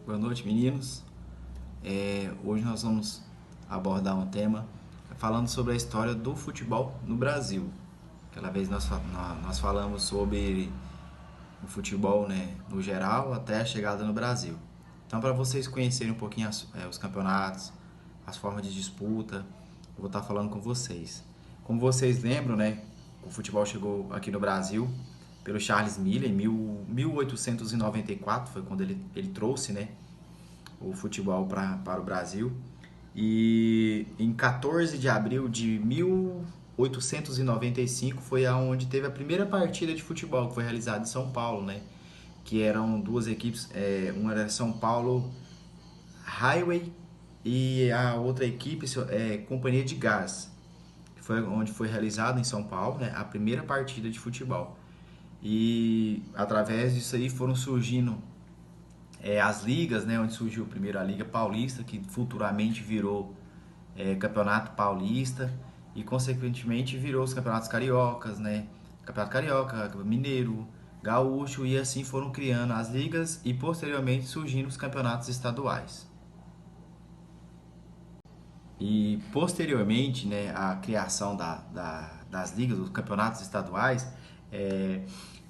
Boa noite, meninos. Hoje nós vamos abordar um tema falando sobre a história do futebol no Brasil. Aquela vez nós falamos sobre o futebol, né, no geral até a chegada no Brasil. Então, para vocês conhecerem um pouquinho os campeonatos, as formas de disputa, eu vou estar falando com vocês. Como vocês lembram, né, o futebol chegou aqui no Brasil pelo Charles Miller em 1894, foi quando ele trouxe, né, o futebol para o Brasil. E em 14 de abril de 1895 foi aonde teve a primeira partida de futebol que foi realizada em São Paulo, né? Que eram duas equipes, uma era São Paulo Highway e a outra equipe Companhia de Gás, que foi onde foi realizada em São Paulo, né, a primeira partida de futebol. E através disso aí foram surgindo as ligas, né, onde surgiu primeiro a Liga Paulista, que futuramente virou Campeonato Paulista e consequentemente virou os campeonatos cariocas, né, Campeonato Carioca, Mineiro, Gaúcho, e assim foram criando as ligas e posteriormente surgindo os campeonatos estaduais. E posteriormente, né, a criação das ligas, dos campeonatos estaduais,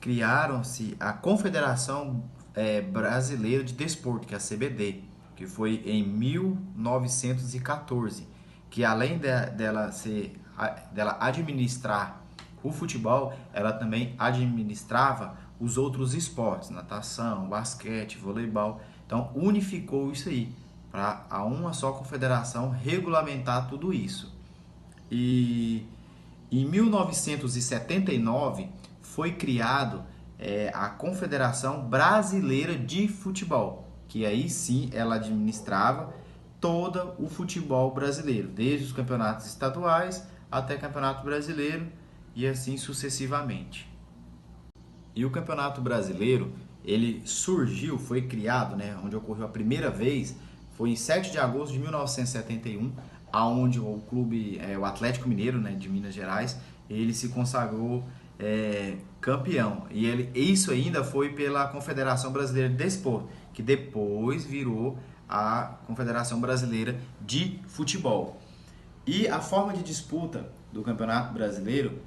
criaram-se a Confederação Brasileira de Desporto, que é a CBD, que foi em 1914, que além dela administrar o futebol, ela também administrava os outros esportes, natação, basquete, voleibol. Então unificou isso aí para uma só confederação regulamentar tudo isso. E em 1979 foi criado a Confederação Brasileira de Futebol, que aí sim ela administrava todo o futebol brasileiro, desde os campeonatos estaduais até campeonato brasileiro e assim sucessivamente. E o Campeonato Brasileiro, ele surgiu, foi criado, né, onde ocorreu a primeira vez, foi em 7 de agosto de 1971, aonde o clube, o Atlético Mineiro, né, de Minas Gerais, ele se consagrou campeão. E isso ainda foi pela Confederação Brasileira de Desporto, que depois virou a Confederação Brasileira de Futebol. E a forma de disputa do Campeonato Brasileiro,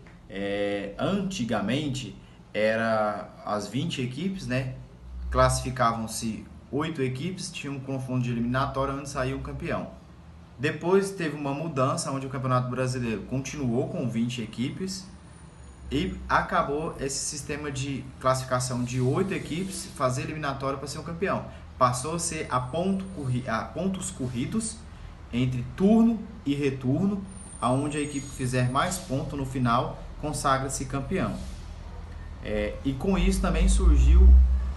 antigamente, era as 20 equipes, né? Classificavam-se 8 equipes, tinha um confronto de eliminatória onde saía um campeão. Depois teve uma mudança onde o Campeonato Brasileiro continuou com 20 equipes e acabou esse sistema de classificação de 8 equipes, fazer eliminatória para ser um campeão. Passou a ser a pontos corridos entre turno e retorno, aonde a equipe que fizer mais pontos no final consagra-se campeão. E com isso também surgiu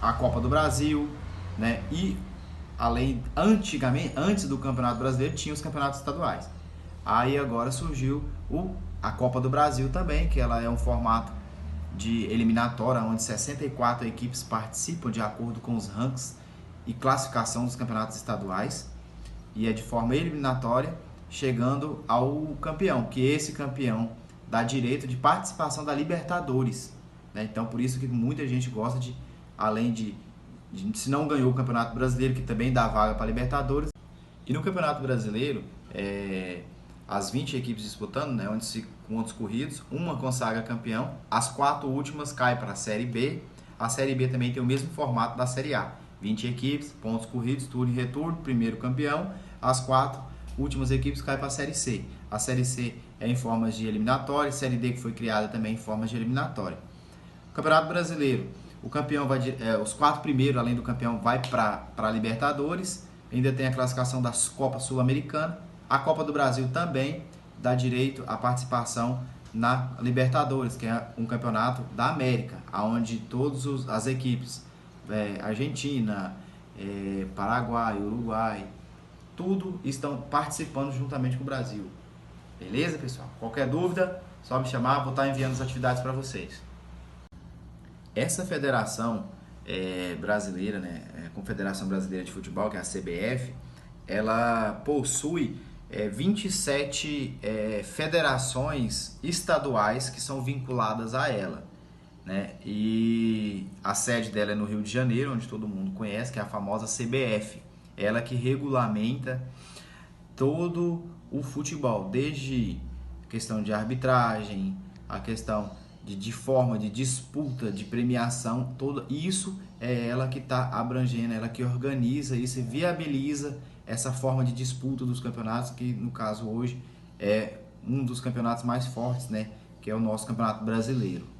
a Copa do Brasil, né? E antes do Campeonato Brasileiro tinha os campeonatos estaduais. Aí agora surgiu a Copa do Brasil também, que ela é um formato de eliminatória, onde 64 equipes participam de acordo com os rankings e classificação dos campeonatos estaduais, e é de forma eliminatória, chegando ao campeão, que esse campeão dá direito de participação da Libertadores, né? Então por isso que muita gente gosta de, além de se não ganhou o Campeonato Brasileiro, que também dá vaga para a Libertadores. E no Campeonato Brasileiro, as 20 equipes disputando, né, onde se pontos corridos, uma consagra campeão, as 4 últimas caem para a Série B. A Série B também tem o mesmo formato da Série A, 20 equipes, pontos corridos, turno e retorno, primeiro campeão. As 4 últimas equipes caem para a Série C. A Série C é em formas de eliminatória, a Série D que foi criada também em formas de eliminatória. O Campeonato Brasileiro, o campeão os 4 primeiros, além do campeão, vai para a Libertadores. Ainda tem a classificação da Copa Sul-Americana. A Copa do Brasil também dá direito à participação na Libertadores, que é um campeonato da América, onde todas as equipes, Argentina, Paraguai, Uruguai, tudo estão participando juntamente com o Brasil. Beleza, pessoal? Qualquer dúvida, só me chamar, vou estar enviando as atividades para vocês. Essa federação brasileira, né, Confederação Brasileira de Futebol, que é a CBF, ela possui 27 federações estaduais que são vinculadas a ela, né? E a sede dela é no Rio de Janeiro, onde todo mundo conhece, que é a famosa CBF. ela que regulamenta todo o futebol, desde a questão de arbitragem, a questão de forma de disputa, de premiação, toda isso é ela que está abrangendo, ela que organiza isso e viabiliza essa forma de disputa dos campeonatos, que no caso hoje é um dos campeonatos mais fortes, né, que é o nosso Campeonato Brasileiro.